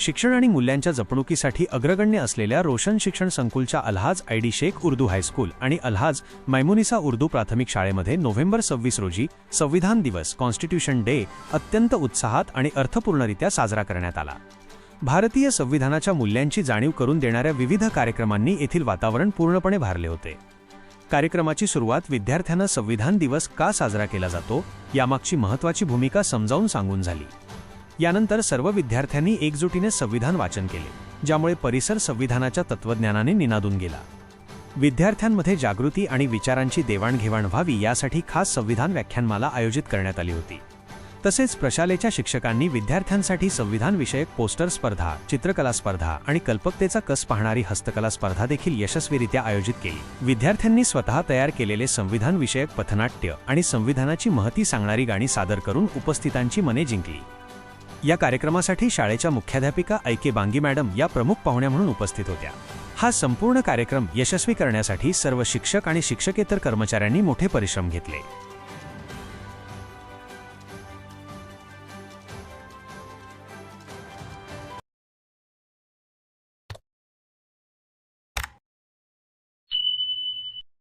शिक्षण आणि मूल्यांच्या जपणुकीसाठी अग्रगण्य असलेल्या रोशन शिक्षण संकुलच्या अल्हाज आयडी शेख उर्दू हायस्कूल आणि अल्हाज मैमुनिसा उर्दू प्राथमिक शाळेमध्ये नोव्हेंबर 26 रोजी संविधान दिवस कॉन्स्टिट्यूशन डे अत्यंत उत्साहात आणि अर्थपूर्णरित्या साजरा करण्यात आला। भारतीय संविधानाच्या मूल्यांची जाणीव करून देणाऱ्या विविध कार्यक्रमांनी येथील वातावरण पूर्णपणे भारले होते। कार्यक्रमाची सुरुवात विद्यार्थ्यांना संविधान दिवस का साजरा केला जातो यामागची महत्त्वाची भूमिका समजावून सांगून झाली। यानंतर सर्व विद्यार्थ्यांनी एकजुटीने संविधान वाचन केले, ज्यामुळे परिसर संविधानाच्या तत्त्वज्ञानाने निनादून गेला। विद्यार्थ्यांमध्ये जागृती आणि विचारांची देवाणघेवाण व्हावी यासाठी खास संविधान व्याख्यानमाला आयोजित करण्यात आली होती। तसेच प्रशालेच्या शिक्षकांनी विद्यार्थ्यांसाठी संविधानविषयक पोस्टर स्पर्धा, चित्रकला स्पर्धा आणि कल्पकतेचा कस पाहणारी हस्तकला स्पर्धा देखील यशस्वीरित्या आयोजित केली। विद्यार्थ्यांनी स्वतः तयार केलेले संविधानविषयक पथनाट्य आणि संविधानाची महती सांगणारी गाणी सादर करून उपस्थितांची मने जिंकली। या कार्यक्रमासाठी शाळेच्या मुख्याध्यापिका ऐके बांगी मॅडम या प्रमुख पाहुण्या म्हणून उपस्थित होत्या। हा संपूर्ण कार्यक्रम यशस्वी करण्यासाठी सर्व शिक्षक आणि शिक्षकेतर कर्मचाऱ्यांनी मोठे परिश्रम घेतले।